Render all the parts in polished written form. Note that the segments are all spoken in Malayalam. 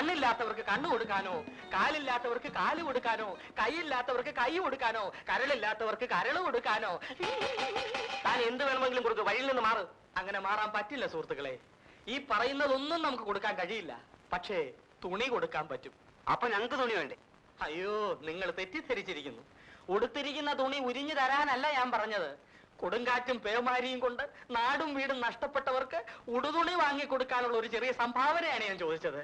കണ്ണില്ലാത്തവർക്ക് കണ്ണു കൊടുക്കാനോ, കാലില്ലാത്തവർക്ക് കാല് കൊടുക്കാനോ, കൈയില്ലാത്തവർക്ക് കൈ കൊടുക്കാനോ, കരളില്ലാത്തവർക്ക് കരള് കൊടുക്കാനോ, താൻ എന്ത് വേണമെങ്കിലും കൊടുക്കുക, വഴിയിൽ നിന്ന് മാറ്. അങ്ങനെ മാറാൻ പറ്റില്ല സുഹൃത്തുക്കളെ. ഈ പറയുന്നതൊന്നും നമുക്ക് കൊടുക്കാൻ കഴിയില്ല. പക്ഷേ തുണി കൊടുക്കാൻ പറ്റും. അപ്പൊ ഞങ്ങൾക്ക് തുണി വേണ്ടേ? അയ്യോ, നിങ്ങൾ തെറ്റിദ്ധരിച്ചിരിക്കുന്നു. ഉടുത്തിരിക്കുന്ന തുണി ഉരിഞ്ഞു തരാനല്ല ഞാൻ പറഞ്ഞത്. കൊടുങ്കാറ്റും പേമാരിയും കൊണ്ട് നാടും വീടും നഷ്ടപ്പെട്ടവർക്ക് ഉടുതുണി വാങ്ങിക്കൊടുക്കാനുള്ള ഒരു ചെറിയ സംഭാവനയാണ് ഞാൻ ചോദിച്ചത്.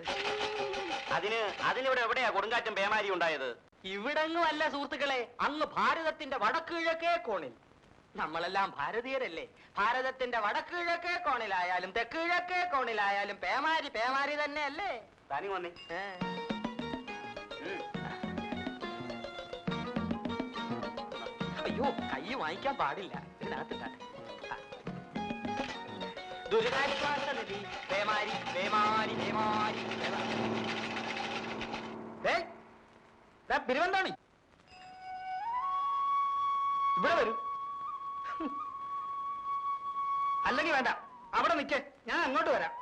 അതിനിവിടെ എവിടെയാ കൊടുങ്കാറ്റും പേമാരിയും ഉണ്ടായത്? ഇവിടെങ്ങും അല്ല സുഹൃത്തുക്കളെ, അങ്ങ് ഭാരതത്തിന്റെ വടക്കിഴക്കേ കോണിൽ. നമ്മളെല്ലാം ഭാരതീയരല്ലേ? ഭാരതത്തിന്റെ വടക്കിഴക്കേ കോണിലായാലും തെക്കിഴക്കേ കോണിലായാലും പേമാരി പേമാരി തന്നെ അല്ലേ? താനി വന്നേ. അയ്യോ, കൈ വാങ്ങിക്കാൻ പാടില്ല. ഇതിനകത്തിട്ടാട്ടെ. ദുരിതാശ്വാസ നിധി പേമാരി പേമാരി പേമാരി. ബിരുവന്താണി ഇവിടെ വരൂ. അല്ലെങ്കിൽ വേണ്ട, അവിടെ നിൽക്കേ, ഞാൻ അങ്ങോട്ട് വരാം.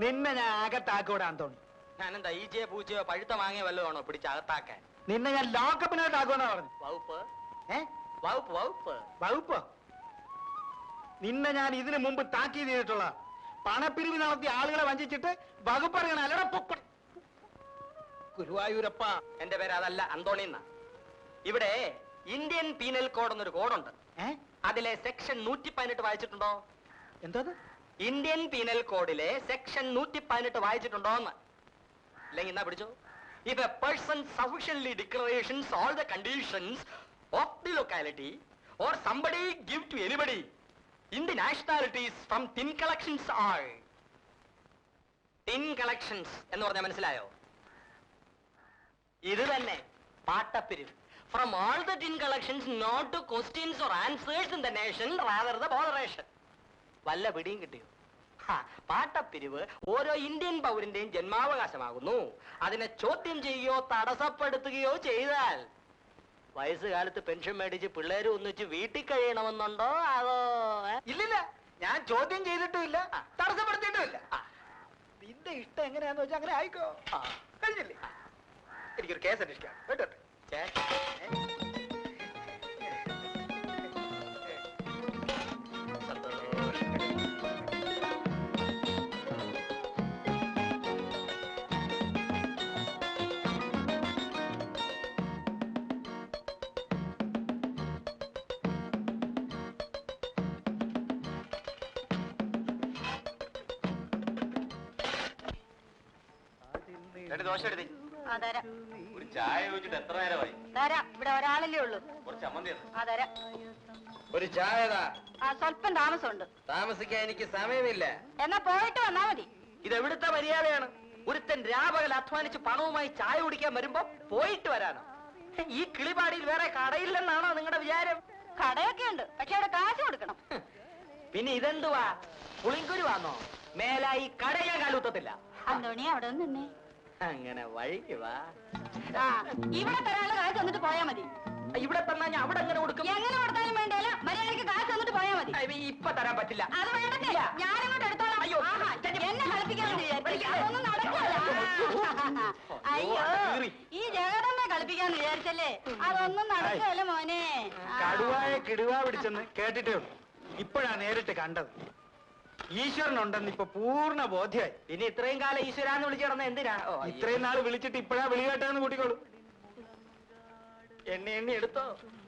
നിന്നെ ഞാൻ അകത്താക്കൂടാൻ തോന്നി. ഞാനെന്താ ഈച്ചയോ പൂച്ചയോ പഴുത്ത മാങ്ങയോ വല്ലതാണോ പിടിച്ചകത്താക്കാൻ? നിന്നെ ഞാൻ ലോക്കപ്പിനകത്താക്കുമെന്നാ പറഞ്ഞു. വകുപ്പ് വകുപ്പ് വകുപ്പ് വകുപ്പ് നിന്നെ ഞാൻ ഇതിനു മുമ്പ് താക്കീത് ചെയ്തിട്ടുള്ള പണപ്പിരിവ് നടത്തി ആളുകളെ വഞ്ചിച്ചിട്ട് വകുപ്പ് അറിയണം. അല്ലട ഗുരുവായൂരപ്പ. എന്റെ പേര് അതല്ല, അന്തോണിന്ന. ഇവിടെ ഇന്ത്യൻ പീനൽ കോഡ് എന്നൊരു കോഡുണ്ട്. അതിലെ സെക്ഷൻ 118 വായിച്ചിട്ടുണ്ടോ? എന്തോ ഇന്ത്യൻ പീനൽ കോഡിലെ സെക്ഷൻ 118 വായിച്ചിട്ടുണ്ടോ എന്ന്? അല്ലെങ്കിൽ എന്നാ പിടിച്ചോ. If a person sufficiently declarations all the conditions of the locality or somebody give to anybody in the nationalities from tin collections are. tin collections എന്ന് പറഞ്ഞാൽ മനസ്സിലായോ? ഇത് തന്നെ പാട്ടപ്പിരിവ്. From all the tin collections, not to questions or answers in the nation, rather the botheration. വല്ല പിടിയും കിട്ടിയോ? പാട്ടപ്പിരിവ് ഓരോ ഇന്ത്യൻ പൗരന്റെയും ജന്മാവകാശമാകുന്നു. അതിനെ ചോദ്യം ചെയ്യുകയോ തടസ്സപ്പെടുത്തുകയോ ചെയ്താൽ വയസ്സുകാലത്ത് പെൻഷൻ മേടിച്ച് പിള്ളേര് ഒന്നിച്ച് വീട്ടിൽ കഴിയണമെന്നുണ്ടോ? അതോ? ഇല്ലില്ല, ഞാൻ ചോദ്യം ചെയ്തിട്ടുമില്ല, തടസ്സപ്പെടുത്തിയിട്ടുമില്ല. നിന്റെ ഇഷ്ടം എങ്ങനെയാന്ന് വെച്ചാൽ അങ്ങനെ ആയിക്കോ. കഴിഞ്ഞില്ലേ? എനിക്കൊരു കേസ് അന്വേഷിക്കാം കേട്ടോ. ദോശ എടുത്തി ഒരു ചായ ചോദിച്ചിട്ട് എത്ര നേരമായി? ഇവിടെ ഒരാളല്ലേ ഉള്ളൂ. കുറച്ച് ചമ്മന്തി ഒരു ചായ. സ്വല്പം താമസമുണ്ട്. താമസിക്കാൻ എനിക്ക് സമയമില്ല. എന്നാ പോയിട്ട് വന്നാ മതി. ഇതെവിടുത്തെ മര്യാദയാണ്? ഒരുത്തൻ രാപകൽ അധ്വാനിച്ച് പണവുമായി ചായ കുടിക്കാൻ വരുമ്പോ പോയിട്ട് വരാനോ? ഈ കിളിപാടിയിൽ വേറെ കടയില്ലെന്നാണോ നിങ്ങളുടെ വിചാരം? കടയൊക്കെ ഉണ്ട്, പക്ഷെ അവിടെ കാശ് കൊടുക്കണം. പിന്നെ ഇതെന്തുവാ, പുളിങ്കുരുവാന്നോ? മേലായി കട ഞാൻ കാലൂത്തത്തില്ല. അന്തോണി അവിടെ നിന്നേ. അങ്ങനെ വഴിക്ക് വാ. ഇവിടെ തരാനുള്ള കാശ് തന്നിട്ട് പോയാ മതി. ഇവിടെ തന്നാ ഞാൻ അവിടെ എങ്ങനെ കൊടുക്കും? എങ്ങനെ കൊടുത്താലും വേണ്ടല്ല, മര്യാദയ്ക്ക് കാശ് തന്നിട്ട് പോയാ മതി. ഇപ്പൊ തരാൻ പറ്റില്ല. അത് വേണ്ടത്തില്ല, ഞാനങ്ങോട്ട് എടുത്തോളാം. അയ്യോ, എന്നെ കളിപ്പിക്കാൻ അതൊന്നും നടക്കില്ല. അയ്യോ, ഈ ജഗതമ്മ കളിപ്പിക്കാന്ന് വിചാരിച്ചല്ലേ? അതൊന്നും നടക്കല്ല മോനെ. കടുവായെ കിടുവാ പിടിച്ചെന്ന് കേട്ടിട്ടേ ഉള്ളൂ, ഇപ്പോഴാ നേരിട്ട് കണ്ടത്. ഈശ്വരനുണ്ടെന്ന് ഇപ്പൊ പൂർണ്ണ ബോധ്യമായി. ഇനി ഇത്രയും കാലം ഈശ്വരാന്ന് വിളിച്ചു കിടന്ന എന്തിനാ? ഇത്രയും നാൾ വിളിച്ചിട്ട് ഇപ്പോഴാ വിളി കേട്ടെന്ന് കൂട്ടിക്കോളൂ. എണ്ണി എണ്ണി എടുത്തോ,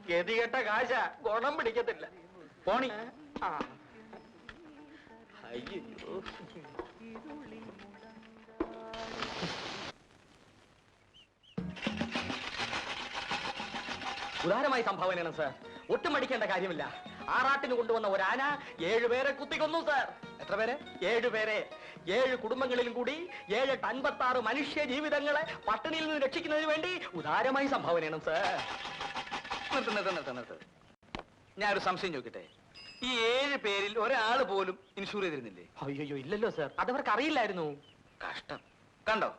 ഗതികെട്ട കാശ, ഗുണം പിടിക്കത്തില്ല. പോണി. അയ്യോ, ഉദാരമായി സംഭാവനയാണ് സാർ, ഒട്ടും മടിക്കേണ്ട കാര്യമില്ല. ആറാട്ടിന് കൊണ്ടുവന്ന ഒരു ആന 7 പേരെ കുത്തിക്കൊന്നു സാർ. എത്ര പേരെ? 7 പേരെ. 7 കുടുംബങ്ങളിലും കൂടി 756 മനുഷ്യ ജീവിതങ്ങളെ പട്ടിണിയിൽ നിന്ന് രക്ഷിക്കുന്നതിന് വേണ്ടി ഉദാരമായി സംഭാവനയാണ് സാർ. നിർത്ത്. ഞാനൊരു സംശയം ചോദിക്കട്ടെ, ഈ 7 പേരിൽ ഒരാള് പോലും ഇൻഷൂർ ചെയ്തിരുന്നില്ലേ? അയ്യോ, ഇല്ലല്ലോ സാർ, അതവർക്ക് അറിയില്ലായിരുന്നു. കഷ്ടം. കണ്ടോ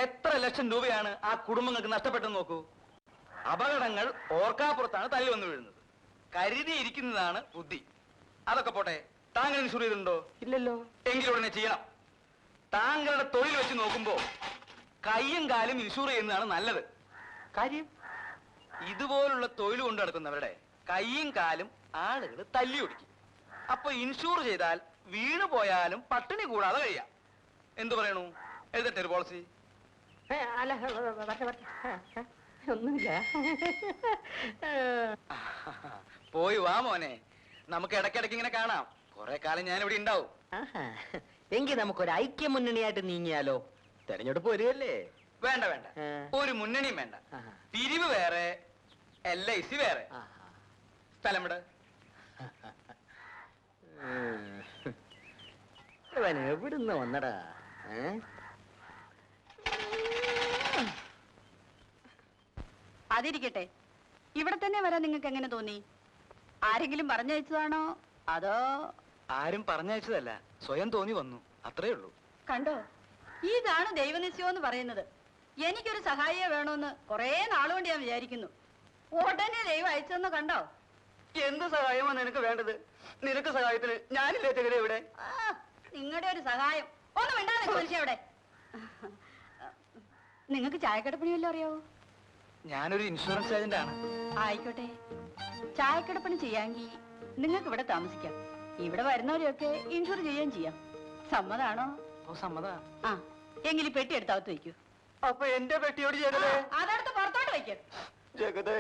എത്ര ലക്ഷം രൂപയാണ് ആ കുടുംബങ്ങൾക്ക് നഷ്ടപ്പെട്ടെന്ന് നോക്കൂ. അപകടങ്ങൾ ഓർക്കാപ്പുറത്താണ് തല്ലി വന്നു വീഴുന്നത്. കരുതിയിരിക്കുന്നതാണ് ബുദ്ധി. അതൊക്കെ പോട്ടെ, താങ്കൾ ഇൻഷൂർ ചെയ്തിട്ടുണ്ടോ? ഇല്ലല്ലോ. എങ്കിലുടനെ ചെയ്യണം. താങ്കളുടെ തൊഴിൽ വെച്ച് നോക്കുമ്പോ കയ്യും കാലും ഇൻഷൂർ ചെയ്യുന്നതാണ് നല്ലത്. കാര്യം ഇതുപോലുള്ള തൊഴിൽ കൊണ്ട് നടക്കുന്നവരുടെ കയ്യും കാലും ആളുകൾ തല്ലി ഒടിക്കും. അപ്പൊ ഇൻഷൂർ ചെയ്താൽ വീണു പോയാലും പട്ടിണി കൂടാതെ കഴിയാം. എന്തു പറയണു? എഴുതട്ടെ ഒരു പോളിസി? അല്ല, ഒന്നുമില്ല. പോയി വാ മോനെ, നമുക്ക് ഇടയ്ക്കിടയ്ക്ക് ഇങ്ങനെ കാണാം. കുറെ കാലം ഞാൻ ഇവിടെ ഉണ്ടാവും. എങ്കിൽ നമുക്കൊരു ഐക്യ മുന്നണിയായിട്ട് നീങ്ങിയാലോ? തെരഞ്ഞെടുപ്പ് വരികയല്ലേ? വേണ്ട വേണ്ട, ഒരു മുന്നണിയും വേണ്ട. പിരിവ് വേറെ, LIC വേറെ. സ്ഥലം ഇവിടെ. ഇവൻ എവിടുന്ന് വന്നടാ? അതിരിക്കട്ടെ, ഇവിടെ തന്നെ വരാൻ നിങ്ങൾക്ക് എങ്ങനെ തോന്നി? ആരെങ്കിലും പറഞ്ഞയച്ചതാണോ അതോ? ആരും പറഞ്ഞയച്ചതല്ല, സ്വയം തോന്നി വന്നു, അത്രേ ഉള്ളൂ. കണ്ടോ, ഇതാണ് ദൈവനിശ്ചയം എന്ന് പറയുന്നത്. എനിക്കൊരു സഹായിയെ വേണമെന്ന് കുറെ നാളുകൊണ്ട് ഞാൻ വിചാരിക്കുന്നു. ഉടനെ ദൈവം അയച്ചെന്ന് കണ്ടോ? എന്ത് സഹായമാണ് നിനക്ക് വേണ്ടത്? നിനക്ക് സഹായത്തിന് ഞാനില്ലേ ചെകരെ ഇവിടെ? നിങ്ങളുടെ ഒരു സഹായം ഒന്നും വേണ്ടാതെ മനുഷ്യ അവിടെ. നിങ്ങൾക്ക് ചായക്കടപ്പണി വല്ലതും അറിയാവോ? ഞാനൊരു ഇൻഷുറൻസ് ഏജന്റ് ആണ്. ആയിക്കോട്ടെ, ചായക്കടപ്പണി ചെയ്യാമെങ്കിൽ നിങ്ങൾക്ക് ഇവിടെ താമസിക്കാം. ഇവിടെ വരുന്നവരെയൊക്കെ ഇൻഷുർ ചെയ്യുകയും ചെയ്യാം. സമ്മതാണോ? ഓ, സമ്മത. ആ, എങ്കിൽ ഈ പെട്ടി എടുത്തകത്ത് വയ്ക്കൂ. അപ്പൊ എന്റെ പെട്ടിയോട് ജഗതേ. അതെടുത്ത് പുറത്തോട്ട് വയ്ക്കും. ജഗതേ,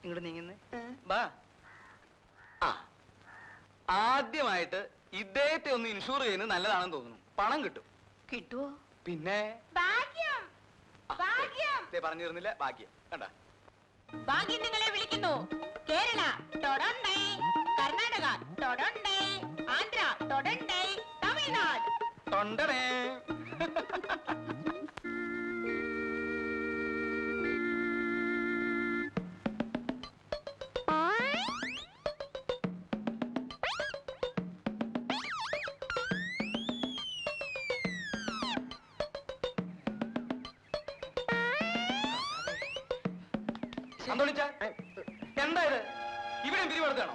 ഇങ്ങോട്ട് നീങ്ങുന്നേ. ബാ. ആ, ആദ്യമായിട്ട് ഇദ്ദേഹത്തെ ഒന്ന് ഇൻഷൂർ ചെയ്യുന്നത് നല്ലതാണെന്ന് തോന്നുന്നു. പണം കിട്ടും. കിട്ടുവോ? പിന്നെ ഭാഗ്യം, ഭാഗ്യം. പറഞ്ഞിരുന്നില്ല, ഭാഗ്യം. കണ്ട, ഭാഗ്യം നിങ്ങളെ വിളിക്കുന്നു. കേരള തൊടണ്ടേ, കർണാടക തൊടണ്ടേ, ആന്ധ്ര തൊടണ്ടേ, തമിഴ്നാട് തൊണ്ടണേ. എന്താ ഇത്? ഇവിടെ പിരിവെടുത്താണോ?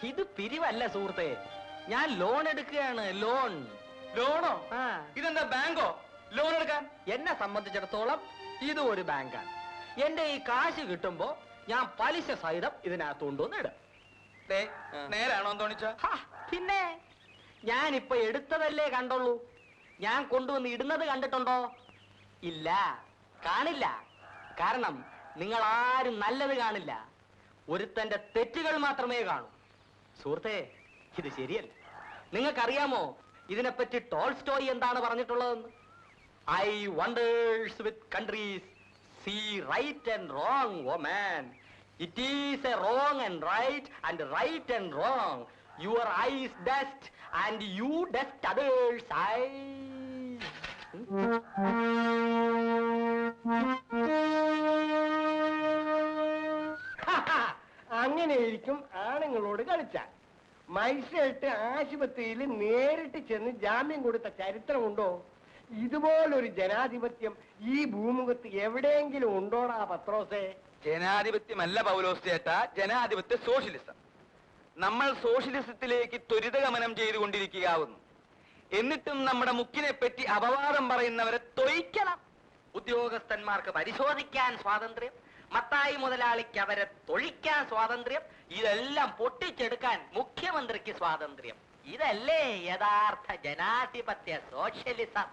ഇത് പിരിവല്ല സുഹൃത്തെ, ഞാൻ ലോൺ എടുക്കുകയാണ്. ലോൺ. ലോണോ? ഇതെന്താ ബാങ്കോ ലോൺ എടുക്കാൻ? എന്നെ സംബന്ധിച്ചിടത്തോളം ഇത് ഒരു ബാങ്കാണ്. എന്റെ ഈ കാശ് കിട്ടുമ്പോ ഞാൻ പലിശ സഹിതം ഇതിനകത്ത് കൊണ്ടുവന്ന് ഇടും. നേരാണോ തോണിച്ച? പിന്നെ ഞാനിപ്പൊ എടുത്തതല്ലേ കണ്ടുള്ളൂ. ഞാൻ കൊണ്ടുവന്ന് ഇടുന്നത് കണ്ടിട്ടുണ്ടോ? ഇല്ല, കാണില്ല. കാരണം നിങ്ങൾ ആരും നല്ലത് കാണില്ല. ഒരുത്തന്റെ തെറ്റുകൾ മാത്രമേ കാണൂ. സുഹൃത്തെ, ഇത് ശരിയല്ല. നിങ്ങൾക്കറിയാമോ ഇതിനെപ്പറ്റി ടോൾസ്റ്റോയ് എന്താണ് പറഞ്ഞിട്ടുള്ളതെന്ന്? I wonders with countries see right and wrong, oh man. It is a wrong and right and wrong. Your eyes dust and you dust others eyes. അങ്ങനെയിരിക്കും ആണുങ്ങളോട് കളിച്ചാൽ. മജിസ്ട്രേറ്റ് ആശുപത്രിയിൽ നേരിട്ട് ചെന്ന് ജാമ്യം കൊടുത്ത ചരിത്രമുണ്ടോ? ഇതുപോലൊരു ജനാധിപത്യം ഈ ഭൂമുഖത്ത് എവിടെയെങ്കിലും ഉണ്ടോടാ പത്രോസേ? ജനാധിപത്യമല്ല പൗലോസ് ചേട്ടാ, ജനാധിപത്യ സോഷ്യലിസം. നമ്മൾ സോഷ്യലിസത്തിലേക്ക് ത്വരിതഗമനം ചെയ്തുകൊണ്ടിരിക്കുകയാവുന്നു. എന്നിട്ടും നമ്മുടെ മുക്കിനെ പറ്റി അപവാദം പറയുന്നവരെ തൊഴിക്കണം. ഉദ്യോഗസ്ഥന്മാർക്ക് പരിശോധിക്കാൻ സ്വാതന്ത്ര്യം, മത്തായി മുതലാളിക്ക് അവരെ തൊഴിക്കാൻ സ്വാതന്ത്ര്യം, ഇതെല്ലാം പൊട്ടിച്ചെടുക്കാൻ മുഖ്യമന്ത്രിക്ക് സ്വാതന്ത്ര്യം. ഇതല്ലേ യഥാർത്ഥ ജനാധിപത്യ സോഷ്യലിസം?